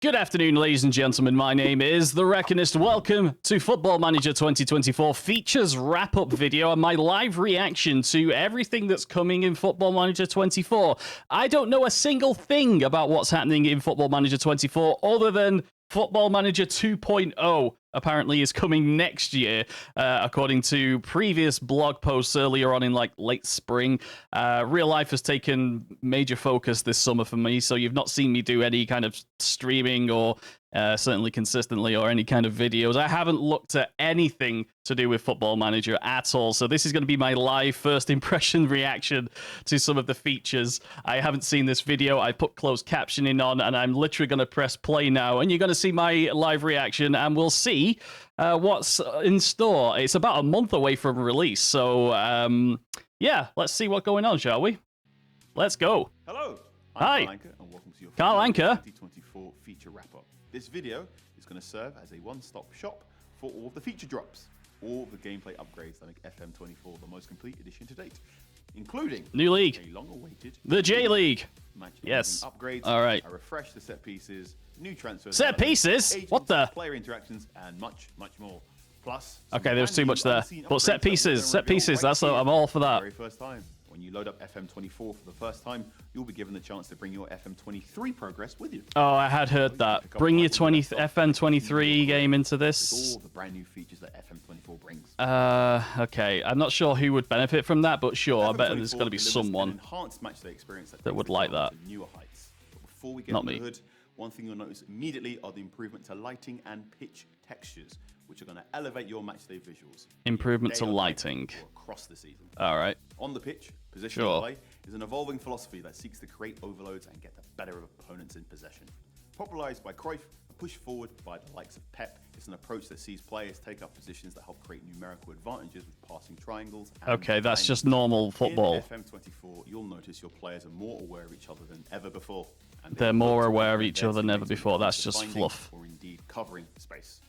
Good afternoon, ladies and gentlemen. My name is the Reckonist. Welcome to Football Manager 2024 features wrap-up video and my live reaction to everything that's coming in Football Manager 24. I don't know a single thing about what's happening in Football Manager 24 other than Football Manager 2.0 apparently is coming next year, according to previous blog posts earlier on in like late spring. Real life has taken major focus this summer for me, so you've not seen me do any kind of streaming or certainly consistently or any kind of videos. I haven't looked at anything to do with Football Manager at all, so this is going to be my live first impression reaction to some of the features. I haven't seen this video. I put closed captioning on, and I'm literally going to press play now, and you're going to see my live reaction, and we'll see what's in store. It's about a month away from release, so yeah, let's see what's going on, shall we? Let's go. Hello, Hi. I'm Carl Anka, and welcome to your Carl Anka. 2024 feature wrap-up. This video is going to serve as a one-stop shop for all of the feature drops, all the gameplay upgrades that make FM24 the most complete edition to date, including New league, a long-awaited the J League. match Yes. upgrades. All right. I refresh the set pieces, new transfers, Set pieces? agents, What the? player interactions, and much more. Plus, Okay, there's too much there. unseen But set upgrades that we're pieces, gonna set reveal pieces. right That's here I'm all for for the that. very first time. When you load up FM24 for the first time, you'll be given the chance to bring your FM23 progress with you. Oh, I had heard that. Bring your FN23 game into With this. all the brand new features that FM24 brings. Okay. I'm not sure who would benefit from that, but sure, I bet there's got to be delivers someone. an enhanced matchday experience that that would takes the like game that. to newer heights. But before we get Not under me. the hood, one thing you'll notice immediately are the improvement to lighting and pitch textures, which are going to elevate your matchday visuals. Improvement day to or night lighting. or across the season. All right. On the pitch, positional Sure. play is an evolving philosophy that seeks to create overloads and get the better of opponents in possession. Popularized by Cruyff and pushed forward by the likes of Pep, it's an approach that sees players take up positions that help create numerical advantages with passing triangles. And Okay, that's diamonds. just normal football. In FM24, you'll notice your players are more aware of each other than ever before. And They're they more look to aware of whether each their other than ever teammates before. are That's just finding fluff. Or indeed covering space.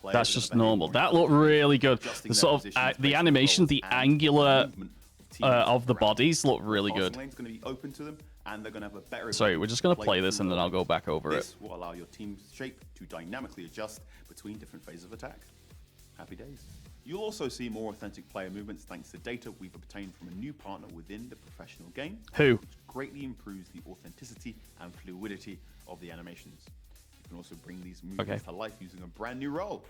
Players That's are just gonna behave normal. more That looked really good. adjusting The their sort of positions based the on animation, roles the and angular movement of teammates of the around. bodies look really The passing good. lane's going to be open to them, and they're going to have a better. Sorry, we're just going to ability play play this and through then I'll the go back over it. This will allow your team's shape to dynamically adjust between different phases of attack. Happy days. You'll also see more authentic player movements thanks to data we've obtained from a new partner within the professional game, Who? which greatly improves the authenticity and fluidity of the animations. You can also bring these movements to life using a brand new role,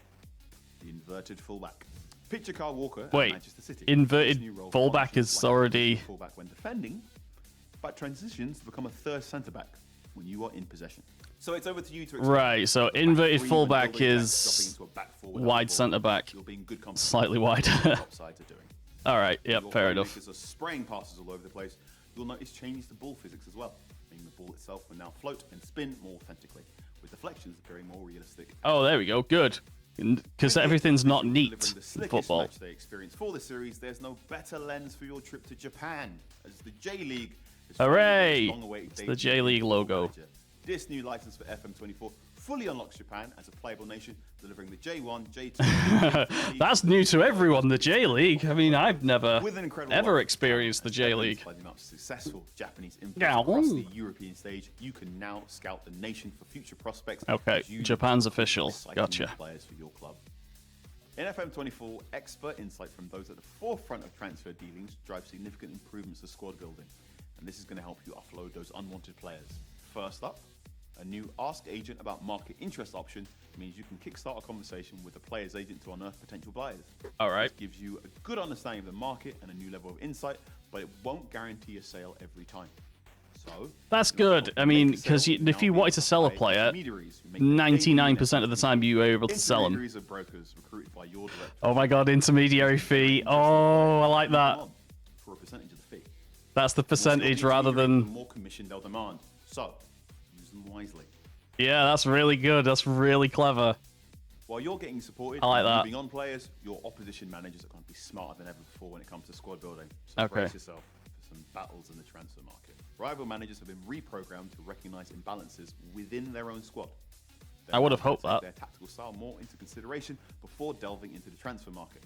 the inverted fullback. Picture Carl Walker at Wait, Manchester City. inverted This new role fullback functions is like a already- fullback when defending, but transitions to become a third centre back when you are in possession. So it's over to you to explain. Right, so The back inverted three when fullback building attacks, is dropping into a back forward wide up the ball. centre back. You'll be in good company. Slightly wide. What the offsides are doing. All right, yep, Your fair enough. playmakers are spraying passes all over the place. You'll notice changes to ball physics as well, meaning the ball itself will now float and spin more authentically, with deflections appearing more realistic. Oh, there we go. Good. Because everything's not neat Delivering the in slickest football. matchday experience for the series, there's no better lens for your trip to Japan, as the J League is Hooray! finally long-awaited It's the debut J League in logo. Football Manager. This new license for FM24 fully unlocks Japan as a playable nation, delivering the J1, J2. That's new to everyone, the J League. I mean, I've never With an incredible ever lineup, experienced the as J evidenced League. by the amount of successful Japanese influence Yeah. across the European stage, you can now scout the nation for future prospects. Okay, as you Japan's look for official. exciting Gotcha. Players for your club. In FM24, expert insight from those at the forefront of transfer dealings drive significant improvements to squad building, and this is going to help you offload those unwanted players. First up, a new Ask Agent About Market Interest option means you can kickstart a conversation with the player's agent to unearth potential buyers. All right. This gives you a good understanding of the market and a new level of insight, but it won't guarantee a sale every time. So That's good. I mean, because if you wanted to sell a player, 99% of the time you were able to sell them. Intermediaries are brokers recruited by your director Oh my god, intermediary fee. Oh, I like that. for a percentage of the fee. That's the percentage rather The than... more commission they'll demand. So use them wisely. Yeah, that's really good. That's really clever. While you're getting supported, I like and that. moving on players, your opposition managers are going to be smarter than ever before when it comes to squad building. So Okay. brace yourself for some battles in the transfer market. Rival managers have been reprogrammed to recognize imbalances within their own squad. I would have hoped Take that. their tactical style more into consideration before delving into the transfer market.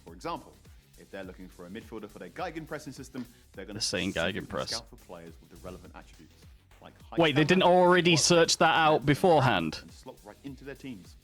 For example, if they're looking for a midfielder for their Gegenpressing system, they're going to They're saying Gegenpress. scout for players with the relevant attributes. like Wait, they didn't already search that out beforehand? And slot right into their teams.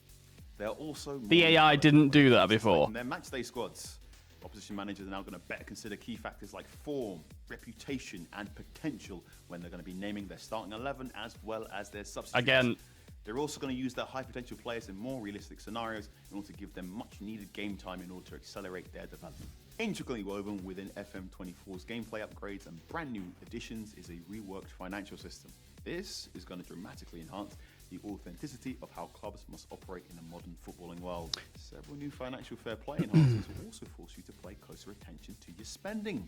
They're also The AI didn't do that before. In their matchday squads, opposition managers are now going to better consider key factors like form, reputation, and potential when they're going to be naming their starting 11 as well as their substitutes. Again, they're also going to use their high potential players in more realistic scenarios in order to give them much needed game time in order to accelerate their development. Intricately woven within FM24's gameplay upgrades and brand new additions is a reworked financial system. This is going to dramatically enhance the authenticity of how clubs must operate in a modern footballing world. Several new financial fair play enhancements will also force you to pay closer attention to your spending.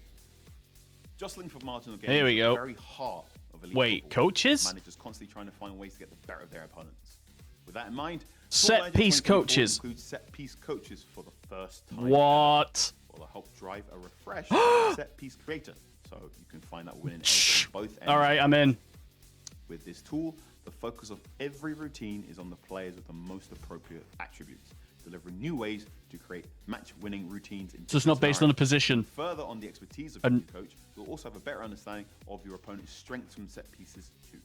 Jostling for marginal gains Here we go. is the very heart of elite wait, football. coaches? Managers constantly trying to find ways to get the better of their opponents. With that in mind, Set piece coaches includes set piece coaches for the first time. What? Will help drive a refresh set piece creator, so you can find that winning both ends. All right, I'm in. With this tool, the focus of every routine is on the players with the most appropriate attributes, delivering new ways to create match-winning routines. So it's not based on a position. Further on the expertise of your coach, you'll also have a better understanding of your opponent's strengths from set pieces too.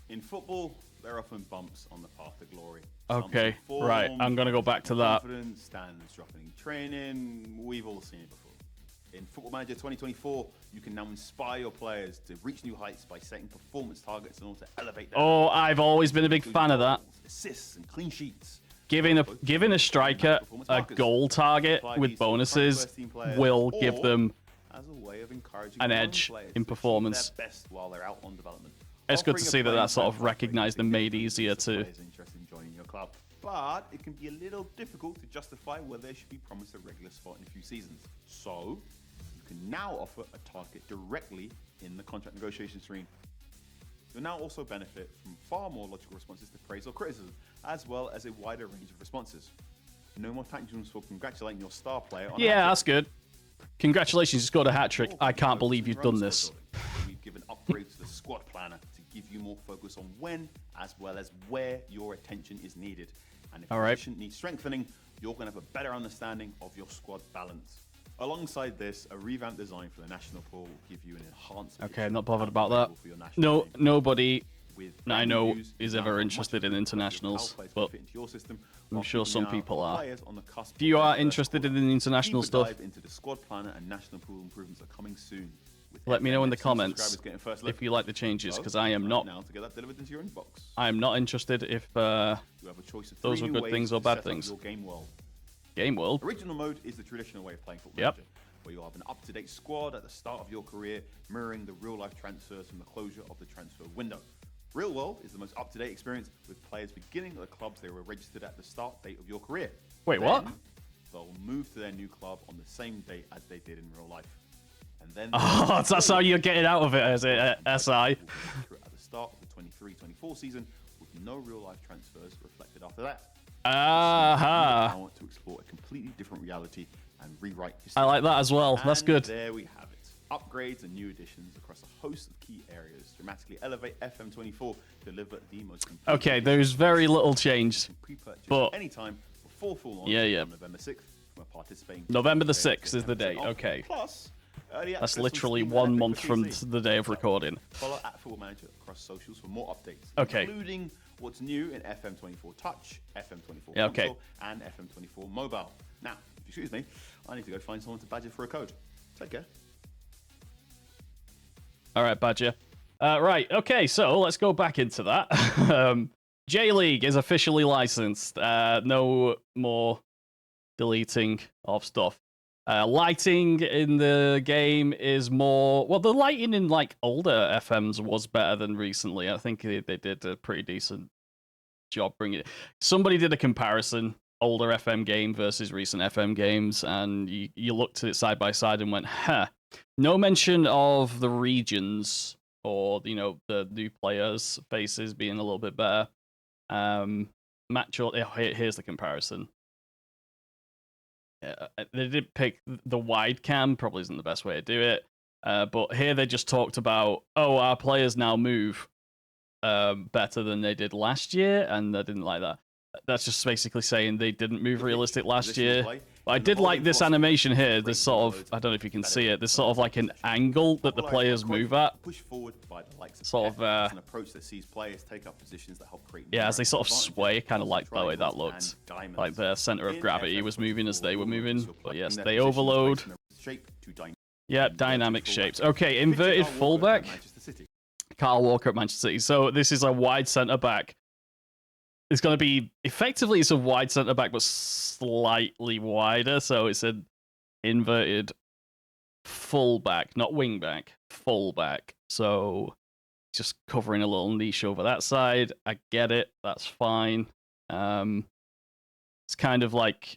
In football, there are often bumps on the path to glory. Okay, right. I'm going to go back to that. Standards dropping in training. We've all seen it before. In Football Manager 2024, you can now inspire your players to reach new heights by setting performance targets in order to elevate their Oh, I've always been a big fan of that. Assists and clean sheets. Giving a striker a goal target with bonuses will give them as a way of encouraging an edge in performance. Their best while they're out on development. It's good to see that that's sort of recognized and made easier to. Interested in joining your club, but it can be a little difficult to justify whether they should be promised a regular spot in a few seasons. So, you can now offer a target directly in the contract negotiation stream. You'll now also benefit from far more logical responses to praise or criticism, as well as a wider range of responses. No more tantrums for congratulating your star player on Yeah, that's good. Congratulations, you scored a hat-trick. I can't believe you've done this. We've given upgrades to the squad planner to give you more focus on when, as well as where your attention is needed. And if your position needs strengthening, you're going to have a better understanding of your squad balance. Alongside this, a revamped design for the national pool will give you an enhanced. Okay, I'm not bothered about that. No, nobody I know is ever interested in internationals, but I'm sure some people are. If you are interested in the international stuff, into the squad planner and national pool improvements are coming soon. Let me know in the comments if you like the changes, because I am not. Now to get that delivered into your inbox. I am not interested if those were good things or bad things. Game world. Original mode is the traditional way of playing Football Manager, where you'll have an up-to-date squad at the start of your career, mirroring the real-life transfers from the closure of the transfer window. Real world is the most up-to-date experience, with players beginning at the clubs they were registered at the start date of your career. Wait, what? They'll move to their new club on the same date as they did in real life. And then that's how you're getting out of it, as it, SI. At the start of the 23-24 season, with no real-life transfers reflected after that. Aha! To explore a completely different reality and rewrite history. I like that as well. That's good. There we have it. Upgrades and new additions across a host of key areas dramatically elevate FM24 to deliver the most complete. Okay, there's very little change, but anytime before full launch on November 6th from a participating. November the 6th is the date. Okay. Plus, that's literally 1 month from the day of recording. Follow at Football Manager across socials for more updates, okay, including what's new in FM24 Touch, FM24 Console, and FM24 Mobile. Now, excuse me, I need to go find someone to badger for a code. Take care. All right, badger. Right, okay, so let's go back into that. J-League is officially licensed. No more deleting of stuff. Lighting in the game is more... Well, the lighting in, like, older FMs was better than recently. I think they did a pretty decent job bringing it. Somebody did a comparison, older FM game versus recent FM games, and you looked at it side by side and went, huh. No mention of the regions or, you know, the new players' faces being a little bit better. Here's the comparison. They did pick the wide cam, probably isn't the best way to do it. But here they just talked about, our players now move better than they did last year, and I didn't like that. That's just basically saying they didn't move realistic last year. But I did like this animation here. This sort of, I don't know if you can see it. This sort of like an angle that the players move at. Push forward by the likes of sort of an approach that sees players take up positions that help create. Yeah, as they sort of sway, kind of like the way that looked. Like the center of gravity was moving as they were moving. But yes, they overload. Yep, dynamic shapes. Okay, inverted fullback. Carl Walker at Manchester City. So this is a wide centre back. It's going to be effectively it's a wide centre back, but slightly wider. So it's an inverted fullback, not wing back, fullback. So just covering a little niche over that side. I get it. That's fine. It's kind of like,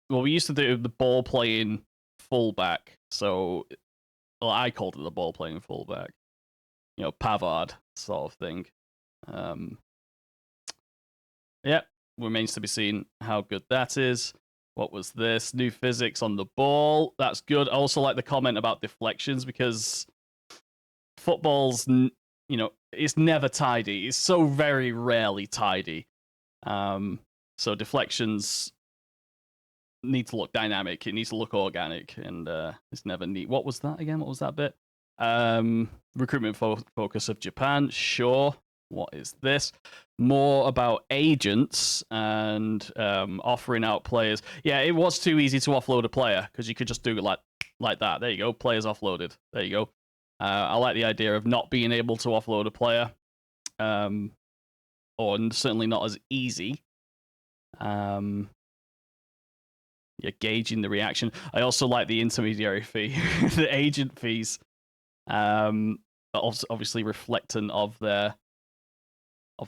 well, we used to do the ball playing fullback. So, well, I called it the ball playing fullback. You know, Pavard sort of thing. Yeah, remains to be seen how good that is. What was this? New physics on the ball. That's good. I also like the comment about deflections because football's, you know, it's never tidy. It's so very rarely tidy. So deflections need to look dynamic. It needs to look organic, and it's never neat. What was that again? What was that bit? Recruitment focus of Japan. Sure. What is this? More about agents and offering out players. Yeah, it was too easy to offload a player because you could just do it like that. There you go. Players offloaded. There you go. I like the idea of not being able to offload a player, or certainly not as easy. You're gauging the reaction. I also like the intermediary fee, the agent fees, obviously reflectant of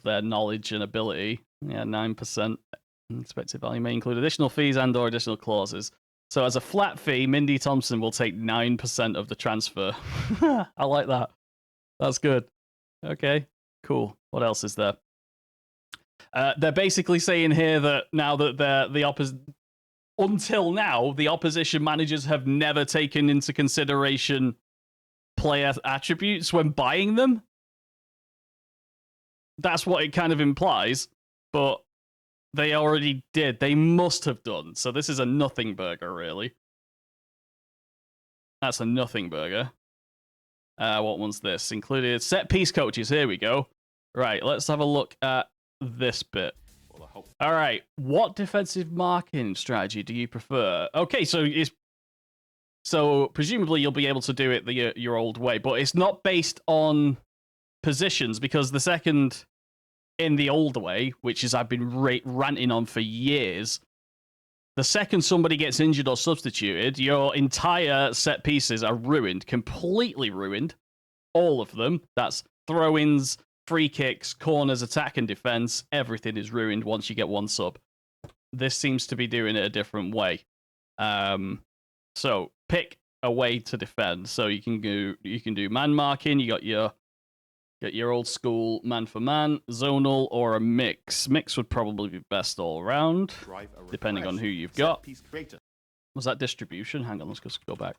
their knowledge and ability. Yeah, 9% expected value may include additional fees and/or additional clauses. So as a flat fee, Mindy Thompson will take 9% of the transfer. I like that. That's good. Okay, cool. What else is there? They're basically saying here that now that until now, the opposition managers have never taken into consideration player attributes when buying them. That's what it kind of implies, but they already did. They must have done. So this is a nothing burger, really. That's a nothing burger. What one's this? Included set piece coaches. Here we go. Right, let's have a look at this bit. All right, what defensive marking strategy do you prefer? Okay, so presumably you'll be able to do it your old way, but it's not based on positions, because the second in the old way, which is I've been ranting on for years, the second somebody gets injured or substituted, your entire set pieces are ruined, completely ruined. All of them. That's throw-ins, free kicks, corners, attack and defense. Everything is ruined once you get one sub. This seems to be doing it a different way. So pick a way to defend. So you can do man marking. You got your old school man for man, zonal, or a mix. Mix would probably be best all around, depending on who you've got. Was that distribution? Hang on, let's just go back.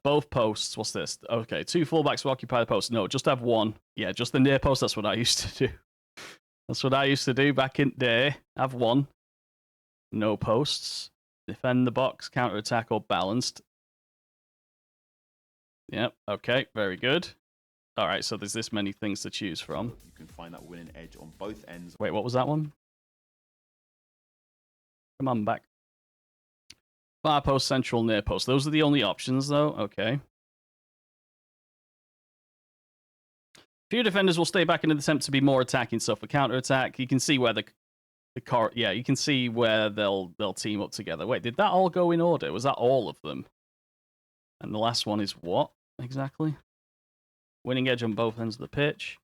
Both posts. What's this? Okay, 2 fullbacks will occupy the post. No, just have one. Yeah, just the near post. That's what I used to do. That's what I used to do back in the day. Have one. No posts. Defend the box, counter attack, or balanced. Yep. Okay. Very good. All right. So there's this many things to choose from. You can find that winning edge on both ends. Wait, what was that one? Come on back. Far post, central, near post. Those are the only options, though. Okay. Few defenders will stay back in an attempt to be more attacking. So for counter attack, you can see where you can see where they'll team up together. Wait, did that all go in order? Was that all of them? And the last one is what exactly? Winning edge on both ends of the pitch.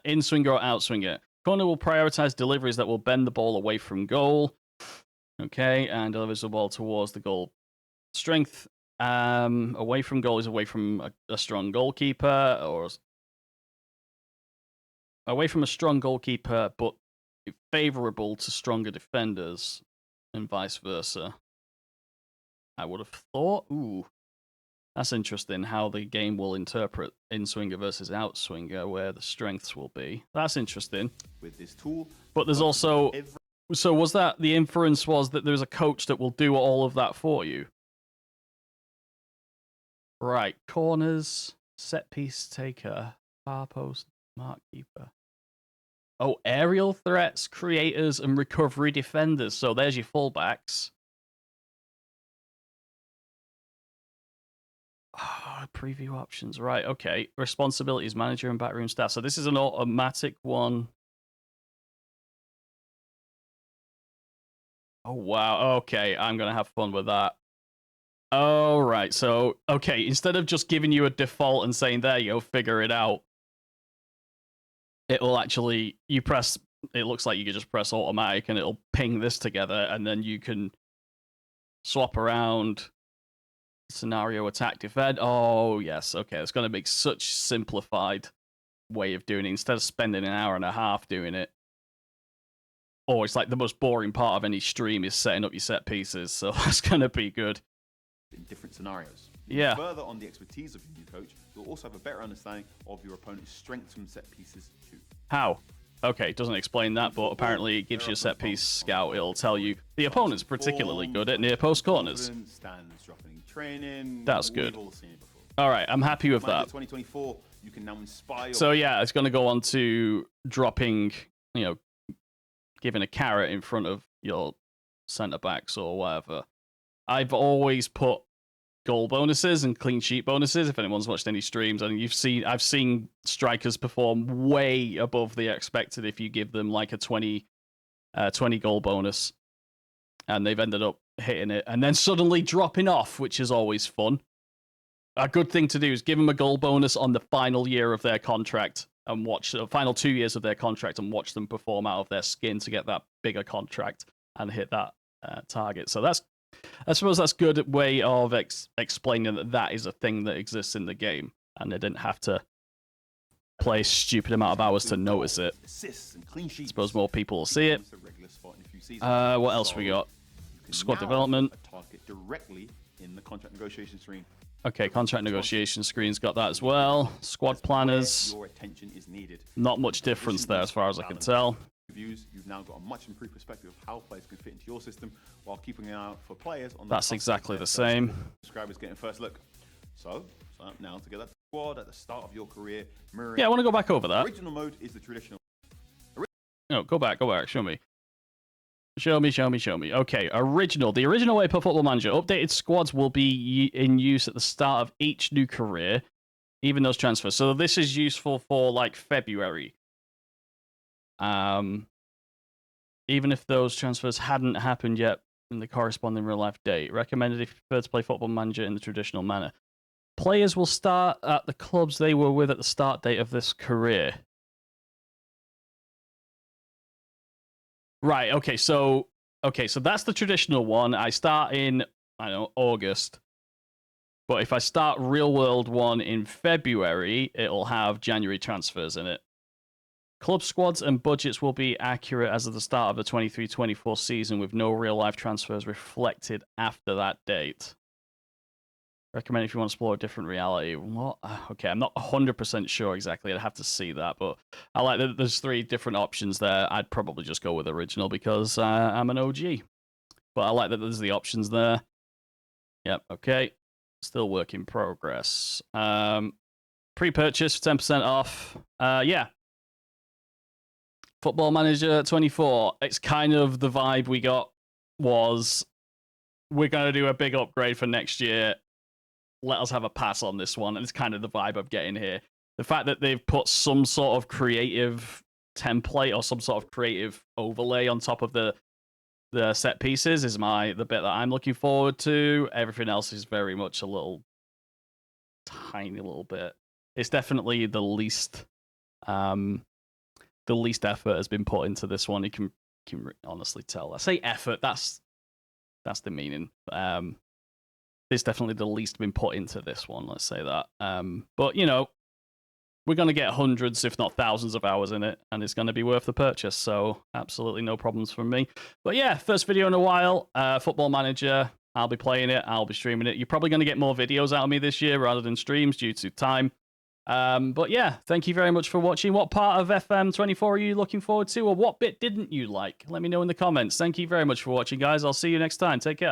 In swinger or out swinger. Corner will prioritize deliveries that will bend the ball away from goal. Okay, and delivers the ball towards the goal. Strength away from goal is away from a strong goalkeeper, or away from a strong goalkeeper, but favorable to stronger defenders, and vice versa. I would have thought. Ooh, that's interesting how the game will interpret in swinger versus out swinger, where the strengths will be. That's interesting. With this tool, but there's also So was that the inference was that there's a coach that will do all of that for you? Right, corners, set piece taker, far post, mark keeper. Oh, aerial threats, creators, and recovery defenders. So there's your fullbacks. Preview options. Right, okay. Responsibilities, manager and backroom staff. So this is an automatic one. Oh, wow. Okay, I'm going to have fun with that. Oh, right. So, okay, instead of just giving you a default and saying, there you go, figure it out, it will actually, you press, it looks like you can just press automatic and it'll ping this together, and then you can swap around scenario, attack, defend. Oh, yes. Okay, it's going to make such simplified way of doing it instead of spending an hour and a half doing it. Or it's like the most boring part of any stream is setting up your set pieces, so that's going to be good. In different scenarios. Yeah. Further on the expertise of your new coach, you'll also have a better understanding of your opponent's strengths from set pieces too. How? Okay, it doesn't explain that, but apparently it gives you a set piece scout. It'll tell you the opponent's particularly good at near post corners. Stands dropping training. That's good. We've all seen it before. All right, I'm happy with that. 2024, you can now inspire. So yeah, it's going to go on to dropping, giving a carrot in front of your centre backs or whatever. I've always put goal bonuses and clean sheet bonuses. If anyone's watched any streams, and I've seen strikers perform way above the expected if you give them like a 20 goal bonus, and they've ended up hitting it and then suddenly dropping off, which is always fun. A good thing to do is give them a goal bonus on the final year of their contract and watch the final 2 years of their contract and watch them perform out of their skin to get that bigger contract and hit that target. So I suppose that's a good way of explaining that is a thing that exists in the game, and they didn't have to play a stupid amount of hours to notice it. I suppose more people will see it. What else we got? Squad development. Target directly in the contract negotiation screen. Okay, contract negotiation screen's got that as well. Squad planners. Your attention is needed. Not much difference there as far as I can tell. You've now got a much improved perspective of how players can fit into your system while keeping an eye out for players on the That's exactly the same. Subscribers getting first look. So now to get that squad at the start of your career. Yeah, I want to go back over that. Original mode is the traditional. No, go back. Show me. Okay, original. The original way per Football Manager. Updated squads will be in use at the start of each new career, even those transfers. So this is useful for like February. Even if those transfers hadn't happened yet in the corresponding real life date. Recommended if you prefer to play Football Manager in the traditional manner. Players will start at the clubs they were with at the start date of this career. Right, okay, so that's the traditional one. I start in, August. But if I start real world one in February, it'll have January transfers in it. Club squads and budgets will be accurate as of the start of the 23-24 season with no real-life transfers reflected after that date. Recommend if you want to explore a different reality. What? Okay, I'm not 100% sure exactly. I'd have to see that, but I like that there's 3 different options there. I'd probably just go with original because I'm an OG. But I like that there's the options there. Yep, okay. Still work in progress. Pre-purchase, 10% off. Yeah. Football Manager 24. It's kind of the vibe we got was we're going to do a big upgrade for next year. Let us have a pass on this one. And it's kind of the vibe I'm getting here. The fact that they've put some sort of creative template or some sort of creative overlay on top of the set pieces is the bit that I'm looking forward to. Everything else is very much a tiny little bit. It's definitely the least effort has been put into this one. You can honestly tell. I say effort, that's the meaning. It's definitely the least been put into this one, let's say that. But, we're going to get hundreds, if not thousands of hours in it, and it's going to be worth the purchase, so absolutely no problems from me. But yeah, first video in a while, Football Manager, I'll be playing it, I'll be streaming it. You're probably going to get more videos out of me this year rather than streams due to time. But yeah, thank you very much for watching. What part of FM24 are you looking forward to, or what bit didn't you like? Let me know in the comments. Thank you very much for watching, guys. I'll see you next time. Take care.